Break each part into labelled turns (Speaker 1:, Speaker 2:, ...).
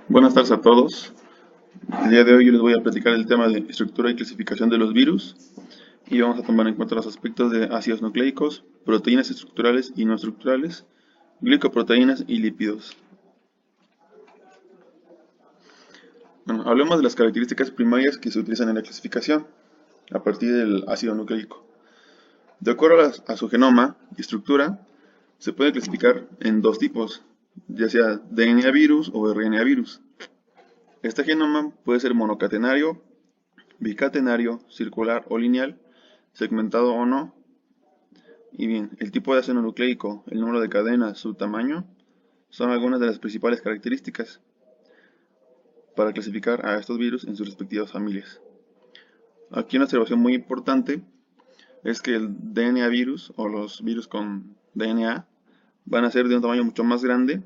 Speaker 1: Buenas tardes a todos. El día de hoy yo les voy a platicar el tema de estructura y clasificación de los virus y vamos a tomar en cuenta los aspectos de ácidos nucleicos, proteínas estructurales y no estructurales, glicoproteínas y lípidos. Bueno, hablemos de las características primarias que se utilizan en la clasificación a partir del ácido nucleico. De acuerdo a su genoma y estructura, se puede clasificar en dos tipos, ya sea DNA virus o RNA virus. Este genoma puede ser monocatenario, bicatenario, circular o lineal, segmentado o no. Y bien, el tipo de ácido nucleico, el número de cadenas, su tamaño, son algunas de las principales características para clasificar a estos virus en sus respectivas familias. Aquí una observación muy importante es que el DNA virus o los virus con DNA van a ser de un tamaño mucho más grande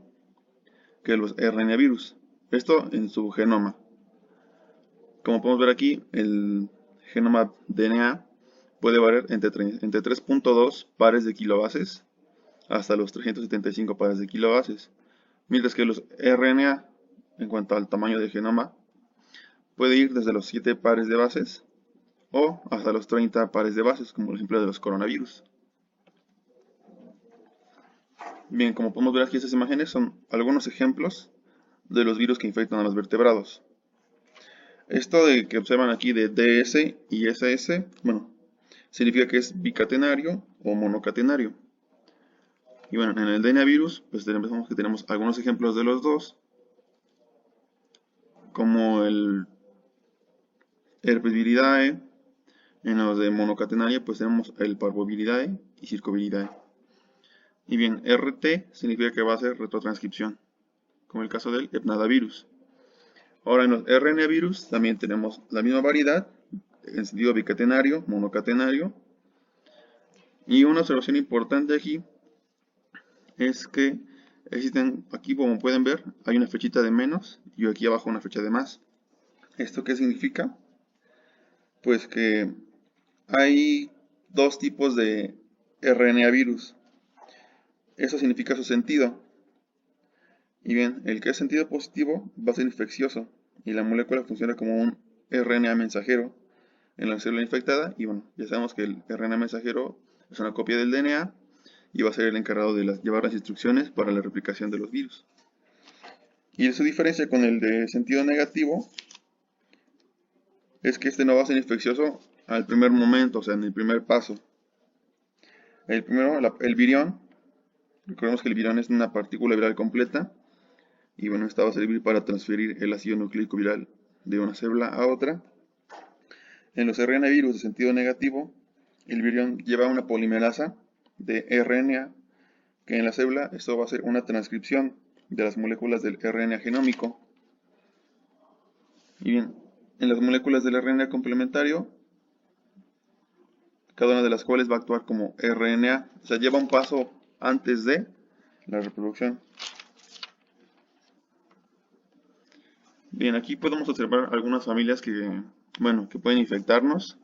Speaker 1: que los RNA virus. Esto en su genoma. Como podemos ver aquí, el genoma DNA puede variar entre 3.2 pares de kilobases hasta los 375 pares de kilobases, mientras que los RNA, en cuanto al tamaño del genoma, puede ir desde los 7 pares de bases o hasta los 30 pares de bases, como el ejemplo de los coronavirus. Bien, como podemos ver aquí, estas imágenes son algunos ejemplos de los virus que infectan a los vertebrados. Esto de que observan aquí de DS y SS, bueno, significa que es bicatenario o monocatenario. Y bueno, en el DNA virus, pues tenemos algunos ejemplos de los dos, como el herpes viridae. En los de monocatenaria, pues tenemos el parvoviridae y circoviridae. Y bien, RT significa que va a ser retrotranscripción, como el caso del hepnadavirus. Ahora en los RNA virus también tenemos la misma variedad, en sentido bicatenario, monocatenario. Y una observación importante aquí es que existen, aquí como pueden ver, hay una flechita de menos y aquí abajo una flecha de más. ¿Esto qué significa? Pues que hay dos tipos de RNA virus. Eso significa su sentido. Y bien, el que es sentido positivo va a ser infeccioso y la molécula funciona como un RNA mensajero en la célula infectada. Y bueno, ya sabemos que el RNA mensajero es una copia del DNA y va a ser el encargado de llevar las instrucciones para la replicación de los virus. Y su diferencia con el de sentido negativo es que este no va a ser infeccioso al primer momento, o sea, en el primer paso. El primero, el virión, recordemos que el virión es una partícula viral completa. Y bueno, esta va a servir para transferir el ácido nucleico viral de una célula a otra. En los RNA virus de sentido negativo, el virión lleva una polimerasa de RNA que en la célula esto va a ser una transcripción de las moléculas del RNA genómico. Y bien, en las moléculas del RNA complementario, cada una de las cuales va a actuar como RNA, o sea, lleva un paso antes de la reproducción. Bien, aquí podemos observar algunas familias que pueden infectarnos.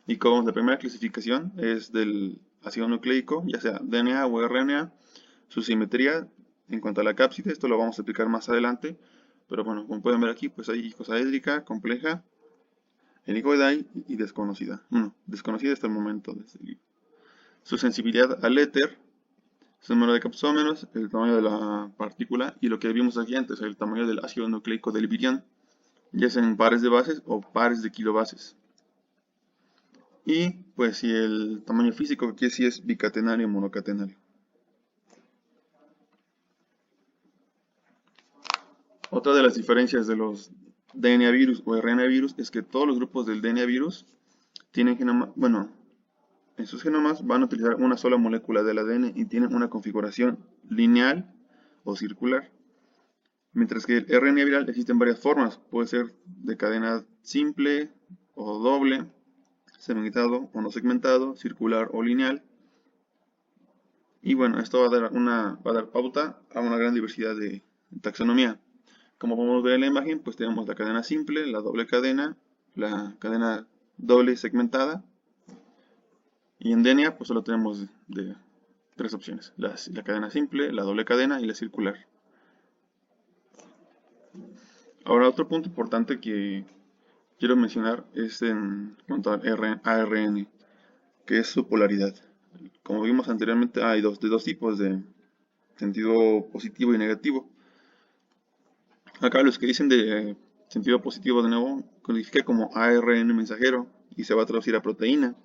Speaker 1: Y como la primera clasificación es del ácido nucleico, ya sea DNA o RNA, su simetría en cuanto a la cápside, esto lo vamos a explicar más adelante. Pero bueno, como pueden ver aquí, pues hay icosaédrica, compleja, helicoidal y desconocida. Bueno, desconocida hasta el momento. Su sensibilidad al éter, su número de capsómeros, el tamaño de la partícula y lo que vimos aquí antes, el tamaño del ácido nucleico del virión, ya sea en pares de bases o pares de kilobases. Y pues si el tamaño físico aquí sí es bicatenario o monocatenario. Otra de las diferencias de los DNA virus o RNA virus es que todos los grupos del DNA virus tienen genoma, en sus genomas van a utilizar una sola molécula del ADN y tienen una configuración lineal o circular. Mientras que el RNA viral existen varias formas, puede ser de cadena simple o doble, segmentado o no segmentado, circular o lineal. Y bueno, esto va a dar pauta a una gran diversidad de taxonomía. Como podemos ver en la imagen, pues tenemos la cadena simple, la doble cadena, la cadena doble segmentada. Y en DNA pues solo tenemos de tres opciones, la cadena simple, la doble cadena y la circular. Ahora, otro punto importante que quiero mencionar es en cuanto al ARN, que es su polaridad. Como vimos anteriormente, hay dos tipos de sentido positivo y negativo. Acá los que dicen de sentido positivo de nuevo, codifica como ARN mensajero y se va a traducir a proteína.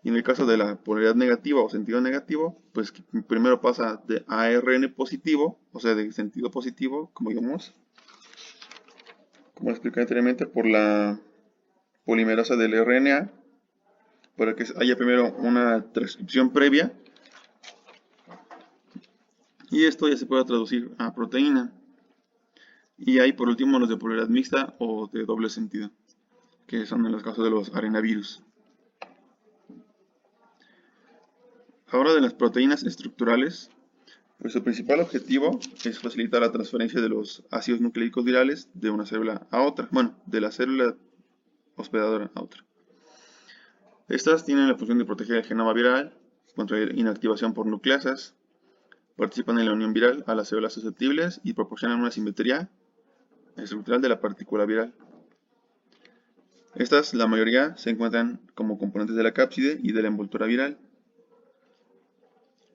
Speaker 1: Y en el caso de la polaridad negativa o sentido negativo, pues primero pasa de ARN positivo, o sea, de sentido positivo, como digamos, como expliqué anteriormente, por la polimerasa del RNA, para que haya primero una transcripción previa, y esto ya se puede traducir a proteína. Y hay por último los de polaridad mixta o de doble sentido, que son en los casos de los arenavirus. Ahora de las proteínas estructurales, pues su principal objetivo es facilitar la transferencia de los ácidos nucleicos virales de una célula a otra, bueno, de la célula hospedadora a otra. Estas tienen la función de proteger el genoma viral contra la inactivación por nucleasas, participan en la unión viral a las células susceptibles y proporcionan una simetría estructural de la partícula viral. Estas, la mayoría, se encuentran como componentes de la cápside y de la envoltura viral.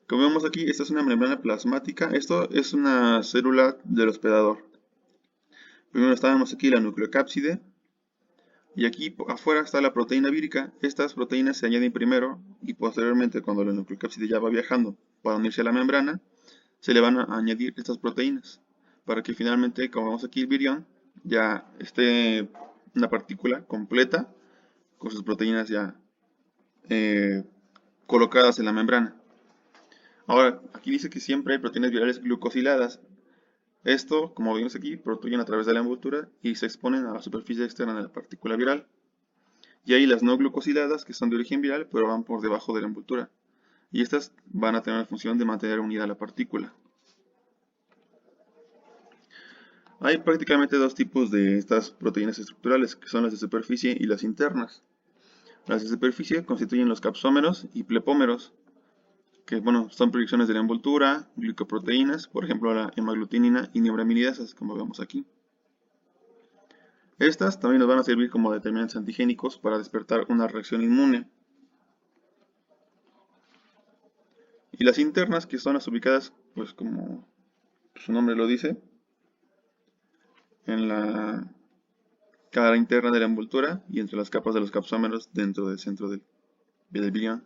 Speaker 1: Como vemos aquí, esta es una membrana plasmática. Esto es una célula del hospedador. Primero estábamos aquí la nucleocápside. Y aquí afuera está la proteína vírica. Estas proteínas se añaden primero y posteriormente, cuando la nucleocápside ya va viajando para unirse a la membrana, se le van a añadir estas proteínas. Para que finalmente, como vemos aquí el virión, ya esté una partícula completa con sus proteínas ya colocadas en la membrana. Ahora, aquí dice que siempre hay proteínas virales glucosiladas. Esto, como vemos aquí, protruyen a través de la envoltura y se exponen a la superficie externa de la partícula viral. Y hay las no glucosiladas, que son de origen viral, pero van por debajo de la envoltura. Y estas van a tener la función de mantener unida la partícula. Hay prácticamente dos tipos de estas proteínas estructurales, que son las de superficie y las internas. Las de superficie constituyen los capsómeros y plepómeros, que son proyecciones de la envoltura, glicoproteínas, por ejemplo la hemaglutinina y neuraminidasas, como vemos aquí. Estas también nos van a servir como determinantes antigénicos para despertar una reacción inmune. Y las internas, que son las ubicadas, pues como su nombre lo dice, en la cara interna de la envoltura y entre las capas de los capsómeros dentro del centro del virión.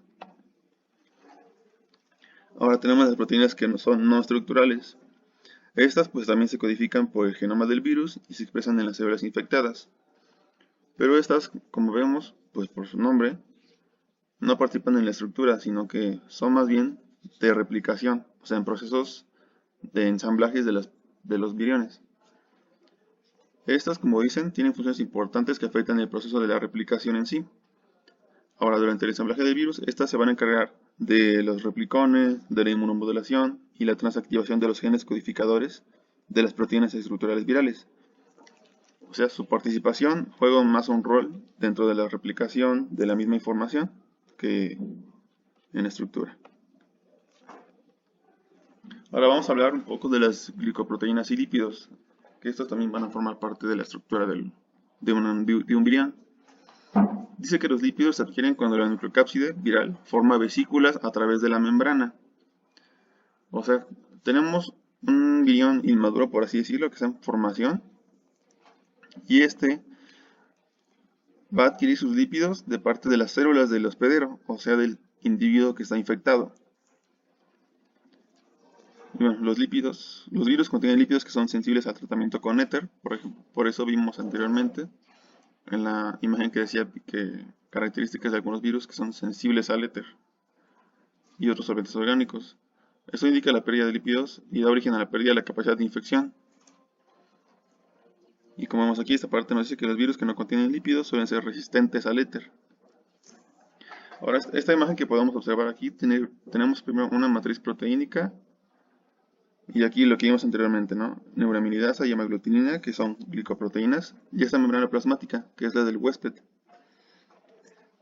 Speaker 1: Ahora tenemos las proteínas que no son no estructurales. Estas pues también se codifican por el genoma del virus y se expresan en las células infectadas. Pero estas, como vemos, pues por su nombre, no participan en la estructura, sino que son más bien de replicación, o sea, en procesos de ensamblajes de los viriones. Estas, como dicen, tienen funciones importantes que afectan el proceso de la replicación en sí. Ahora, durante el ensamblaje del virus, estas se van a encargar de los replicones, de la inmunomodulación y la transactivación de los genes codificadores de las proteínas estructurales virales. O sea, su participación juega más un rol dentro de la replicación de la misma información que en la estructura. Ahora vamos a hablar un poco de las glicoproteínas y lípidos, que estos también van a formar parte de la estructura de un virión. Dice que los lípidos se adquieren cuando la nucleocápside viral forma vesículas a través de la membrana. O sea, tenemos un virión inmaduro, por así decirlo, que está en formación. Y este va a adquirir sus lípidos de parte de las células del hospedero, o sea, del individuo que está infectado. Y bueno, los virus contienen lípidos que son sensibles al tratamiento con éter, por eso vimos anteriormente en la imagen que decía que características de algunos virus que son sensibles al éter y otros solventes orgánicos. Esto indica la pérdida de lípidos y da origen a la pérdida de la capacidad de infección. Y como vemos aquí, esta parte nos dice que los virus que no contienen lípidos suelen ser resistentes al éter. Ahora, esta imagen que podemos observar aquí, tenemos primero una matriz proteínica y aquí lo que vimos anteriormente, ¿no? Neuraminidasa y hemaglutinina, que son glicoproteínas, y esta membrana plasmática, que es la del huésped.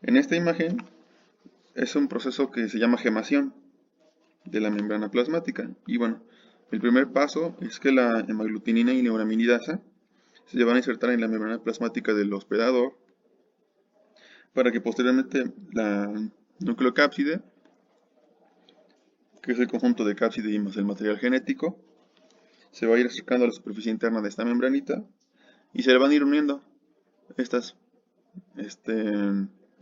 Speaker 1: En esta imagen es un proceso que se llama gemación de la membrana plasmática. Y bueno, el primer paso es que la hemaglutinina y neuraminidasa se van a insertar en la membrana plasmática del hospedador para que posteriormente la nucleocápside, que es el conjunto de cápside y más el material genético, se va a ir acercando a la superficie interna de esta membranita y se le van a ir uniendo estas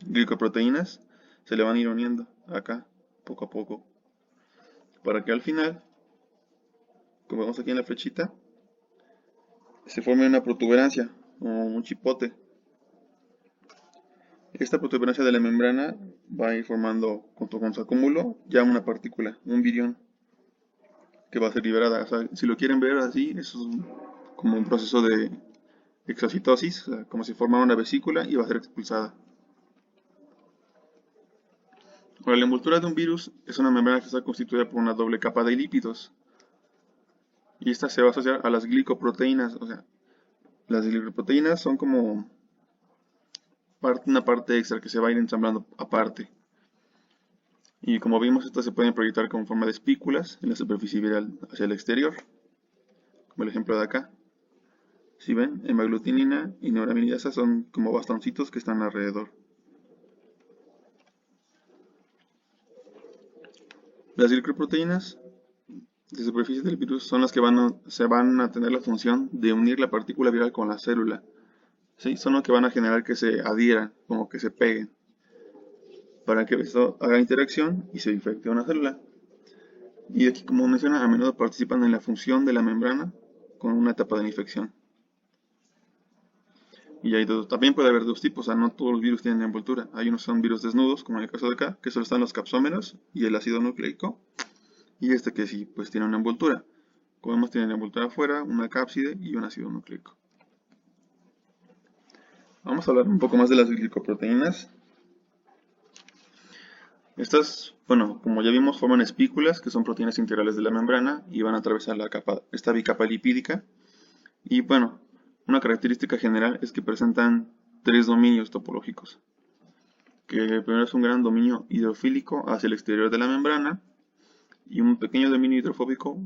Speaker 1: glicoproteínas, se le van a ir uniendo acá poco a poco para que al final, como vemos aquí en la flechita, se forme una protuberancia o un chipote. Esta protuberancia de la membrana va a ir formando, junto con su acúmulo, ya una partícula, un virión, que va a ser liberada. O sea, si lo quieren ver así, eso es como un proceso de exocitosis, o sea, como si formara una vesícula y va a ser expulsada. Ahora, la envoltura de un virus es una membrana que está constituida por una doble capa de lípidos. Y esta se va a asociar a las glicoproteínas. O sea, las glicoproteínas son como una parte extra que se va a ir ensamblando aparte. Y como vimos, estas se pueden proyectar como forma de espículas en la superficie viral hacia el exterior, como el ejemplo de acá. Si ven, hemaglutinina y neuraminidasa son como bastoncitos que están alrededor. Las glicoproteínas de superficie del virus son las que se van a tener la función de unir la partícula viral con la célula. ¿Sí? Son las que van a generar que se adhieran, como que se peguen, para que esto haga interacción y se infecte una célula. Y aquí, como menciona, a menudo participan en la función de la membrana con una etapa de la infección. Y también puede haber dos tipos, o sea, no todos los virus tienen envoltura. Hay unos que son virus desnudos, como en el caso de acá, que solo están los capsómeros y el ácido nucleico. Y este que sí, pues tiene una envoltura. Como vemos, tiene una envoltura afuera, una cápside y un ácido nucleico. Vamos a hablar un poco más de las glicoproteínas. Estas, bueno, como ya vimos, forman espículas, que son proteínas integrales de la membrana, y van a atravesar esta bicapa lipídica. Y bueno, una característica general es que presentan tres dominios topológicos. Que el primero es un gran dominio hidrofílico hacia el exterior de la membrana, y un pequeño dominio hidrofóbico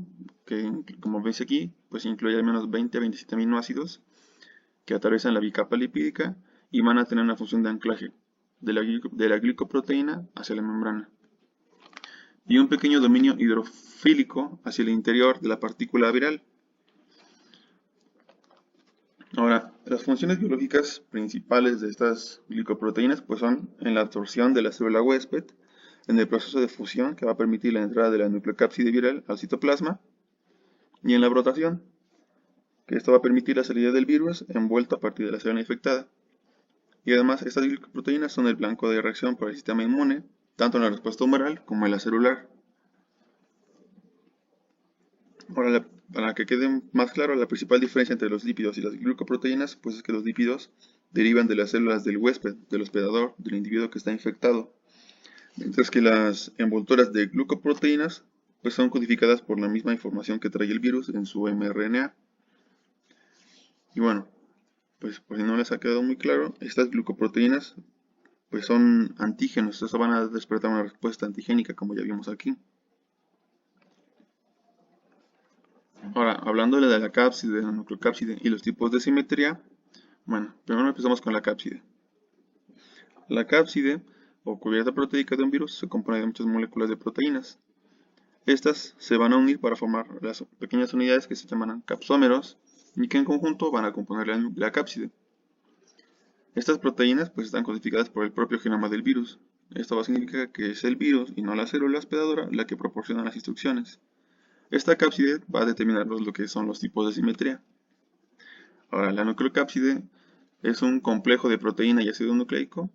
Speaker 1: que, como veis aquí, pues incluye al menos 20 a 27 aminoácidos que atraviesan la bicapa lipídica y van a tener una función de anclaje de la glicoproteína hacia la membrana. Y un pequeño dominio hidrofílico hacia el interior de la partícula viral. Ahora, las funciones biológicas principales de estas glicoproteínas pues son en la absorción de la célula huésped, en el proceso de fusión que va a permitir la entrada de la nucleocápside viral al citoplasma, y en la brotación, que esto va a permitir la salida del virus envuelto a partir de la célula infectada. Y además, estas glicoproteínas son el blanco de reacción por el sistema inmune, tanto en la respuesta humoral como en la celular. Ahora, para que quede más claro, la principal diferencia entre los lípidos y las glicoproteínas pues es que los lípidos derivan de las células del huésped, del hospedador, del individuo que está infectado, mientras que las envolturas de glucoproteínas pues son codificadas por la misma información que trae el virus en su mRNA. Y bueno, pues por si no les ha quedado muy claro, estas glucoproteínas pues son antígenos, eso van a despertar una respuesta antigénica como ya vimos aquí. Ahora, hablando de la cápside, de la nucleocápside y los tipos de simetría, bueno, primero empezamos con la cápside. La cápside, o cubierta proteica de un virus, se compone de muchas moléculas de proteínas. Estas se van a unir para formar las pequeñas unidades que se llaman capsómeros y que en conjunto van a componer la cápside. Estas proteínas pues están codificadas por el propio genoma del virus. Esto va a significar que es el virus y no la célula hospedadora la que proporciona las instrucciones. Esta cápside va a determinar lo que son los tipos de simetría. Ahora, la nucleocápside es un complejo de proteína y ácido nucleico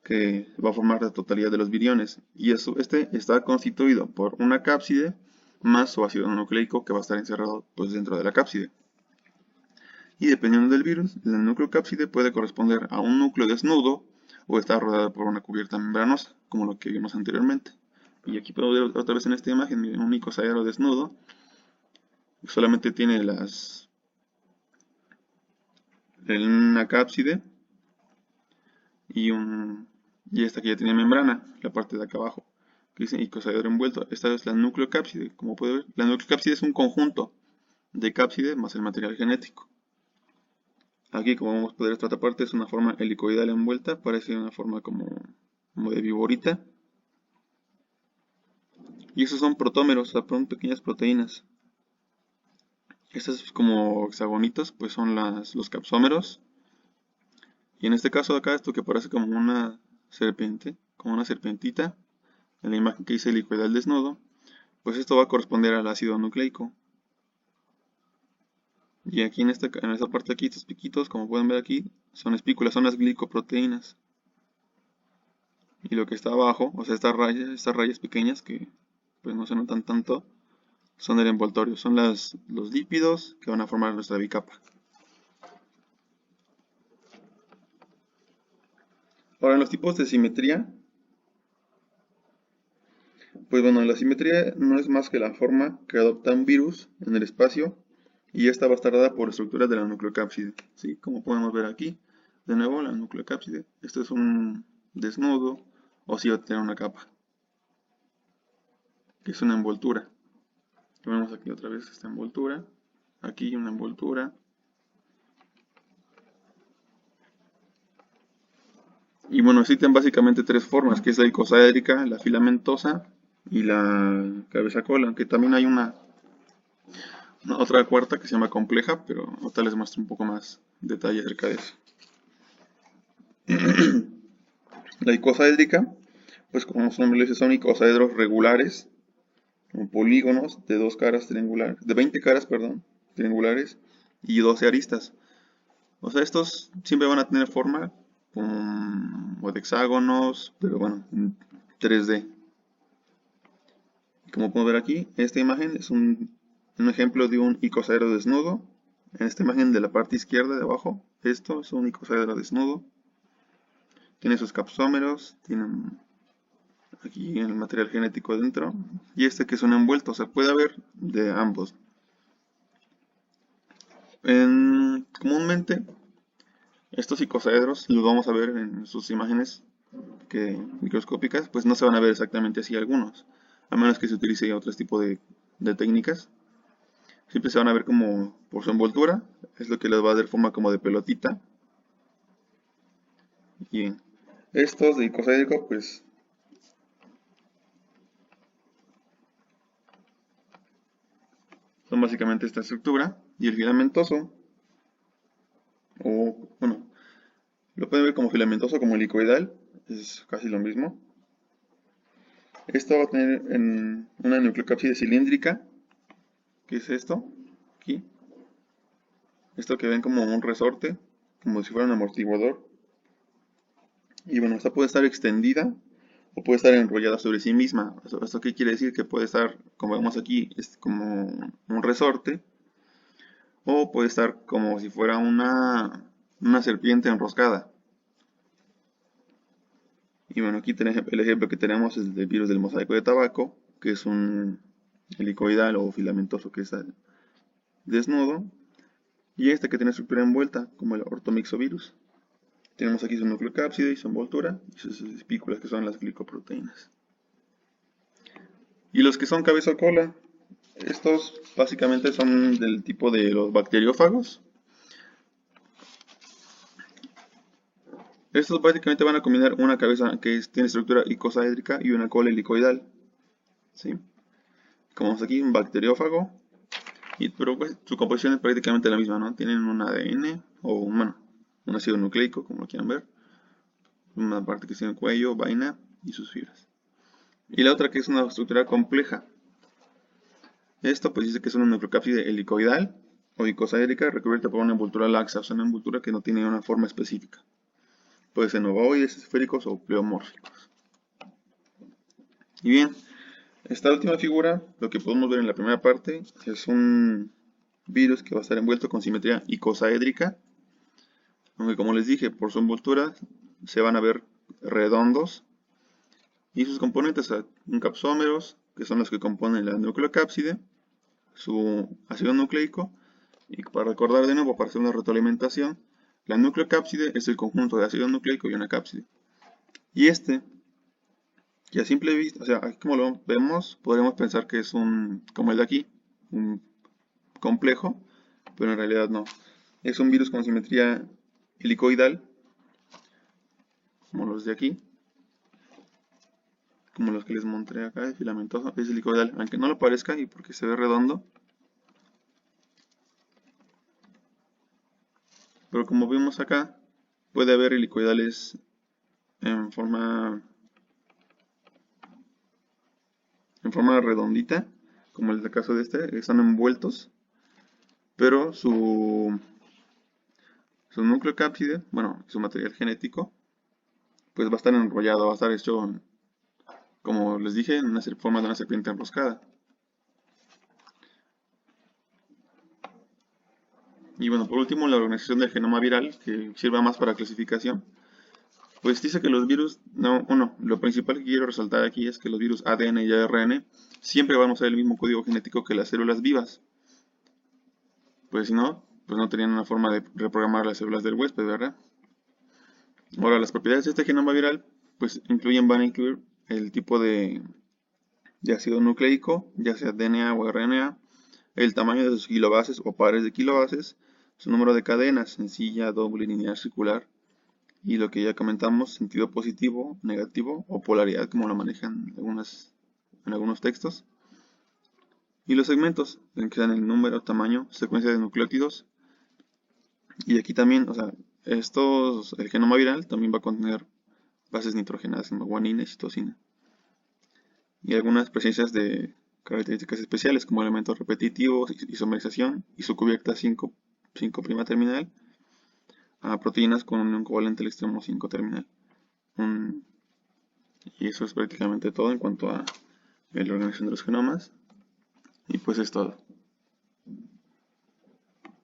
Speaker 1: que va a formar la totalidad de los viriones, y este está constituido por una cápside más su ácido nucleico que va a estar encerrado pues dentro de la cápside. Y dependiendo del virus, la nucleocápside puede corresponder a un núcleo desnudo o está rodeada por una cubierta membranosa, como lo que vimos anteriormente. Y aquí puedo ver otra vez en esta imagen, miren, un icosaedro desnudo, solamente tiene una cápside y esta que ya tiene membrana, la parte de acá abajo, que dice icosaedro envuelto. Esta es la nucleocápside. Como puede ver, la nucleocápside es un conjunto de cápside más el material genético. Aquí, como vamos a poder esta otra parte, es una forma helicoidal envuelta, parece una forma como de viborita. Y esos son protómeros, o sea, son pequeñas proteínas. Estos como hexagonitos, pues son los capsómeros. Y en este caso de acá, esto que parece como una serpiente, como una serpentita, en la imagen que dice helicoidal desnudo, pues esto va a corresponder al ácido nucleico. Y aquí en esta parte de aquí, estos piquitos, como pueden ver aquí, son espículas, son las glicoproteínas. Y lo que está abajo, o sea, estas rayas pequeñas que pues no se notan tanto, son el envoltorio, son los lípidos que van a formar nuestra bicapa. Ahora, en los tipos de simetría, pues bueno, la simetría no es más que la forma que adopta un virus en el espacio y esta va a estar dada por estructuras de la nucleocápside, ¿sí? Como podemos ver aquí, de nuevo la nucleocápside, esto es un desnudo o si va a tener una capa, que es una envoltura. Vemos aquí otra vez esta envoltura, aquí una envoltura. Y bueno, existen básicamente tres formas, que es la icosaédrica, la filamentosa y la cabeza cola, aunque también hay una otra cuarta que se llama compleja, pero ahorita les muestro un poco más detalle acerca de eso. La icosaédrica, pues como su nombre lo dice, son icosaedros regulares, como polígonos de 20 caras, perdón, triangulares y 12 aristas. O sea, estos siempre van a tener forma o de hexágonos, pero bueno, en 3D. Como podemos ver aquí, esta imagen es un ejemplo de un icosaedro desnudo. En esta imagen de la parte izquierda de abajo, esto es un icosaedro desnudo. Tiene sus capsómeros, tienen aquí el material genético dentro. Y este que es un envuelto, o sea, puede haber de ambos. Comúnmente, estos icosaedros los vamos a ver en sus imágenes microscópicas, pues no se van a ver exactamente así algunos, a menos que se utilice otro tipo de técnicas. Siempre se van a ver como por su envoltura, es lo que les va a dar forma como de pelotita. Y estos de icosaédrico, pues son básicamente esta estructura. Y el filamentoso, o bueno, lo pueden ver como filamentoso, como helicoidal, es casi lo mismo. Esto va a tener una nucleocápside cilíndrica, que es esto, aquí. Esto que ven como un resorte, como si fuera un amortiguador. Y bueno, esta puede estar extendida o puede estar enrollada sobre sí misma. ¿Esto qué quiere decir? Que puede estar, como vemos aquí, es como un resorte. O puede estar como si fuera una serpiente enroscada. Y bueno, aquí el ejemplo que tenemos es el del virus del mosaico de tabaco, que es un helicoidal o filamentoso que es desnudo. Y este que tiene estructura envuelta, como el ortomixovirus. Tenemos aquí su nucleocápside y su envoltura, y sus espículas que son las glicoproteínas. Y los que son cabeza o cola, estos básicamente son del tipo de los bacteriófagos. Estos básicamente van a combinar una cabeza que tiene estructura icosaédrica y una cola helicoidal. ¿Sí? Como vemos aquí, un bacteriófago. Pero pues, su composición es prácticamente la misma, ¿no? Tienen un ADN o un ácido nucleico, como lo quieran ver. Una parte que tiene cuello, vaina y sus fibras. Y la otra que es una estructura compleja. Esto pues dice que es una nucleocápside helicoidal o icosaédrica recubierta por una envoltura laxa, o sea, una envoltura que no tiene una forma específica. Puede ser ovoides, esféricos o pleomórficos. Y bien, esta última figura, lo que podemos ver en la primera parte, es un virus que va a estar envuelto con simetría icosaédrica, aunque como les dije, por su envoltura se van a ver redondos, y sus componentes son capsómeros, que son los que componen la nucleocápside, su ácido nucleico, y para recordar de nuevo, para hacer una retroalimentación, la nucleocápside es el conjunto de ácido nucleico y una cápside. Y que a simple vista, o sea, aquí como lo vemos, podríamos pensar que es como el de aquí, un complejo, pero en realidad no. Es un virus con simetría helicoidal, como los de aquí, como los que les mostré acá, el filamentoso, es helicoidal, aunque no lo parezca y porque se ve redondo. Pero como vemos acá, puede haber helicoidales en forma redondita, como es el caso de este, están envueltos, pero su núcleo cápside, bueno, su material genético, pues va a estar enrollado, va a estar hecho, como les dije, en una forma de una serpiente enroscada. Y bueno, por último, la organización del genoma viral, que sirve más para clasificación, pues dice que los virus, no, uno, lo principal que quiero resaltar aquí es que los virus ADN y ARN siempre van a usar el mismo código genético que las células vivas. Pues si no, pues no tenían una forma de reprogramar las células del huésped, ¿verdad? Ahora, las propiedades de este genoma viral, pues van a incluir el tipo de ácido nucleico, ya sea DNA o RNA, el tamaño de sus kilobases o pares de kilobases, su número de cadenas, sencilla, doble, lineal, circular, y lo que ya comentamos, sentido positivo, negativo o polaridad, como lo manejan en algunos textos. Y los segmentos, que dan el número, tamaño, secuencia de nucleótidos. Y aquí también, o sea, el genoma viral también va a contener bases nitrogenadas como guanina y citosina. Y algunas presencias de características especiales como elementos repetitivos, isomerización y su cubierta 5' terminal, a proteínas con un covalente al extremo 5 terminal. Y eso es prácticamente todo en cuanto a la organización de los genomas. Y pues es todo.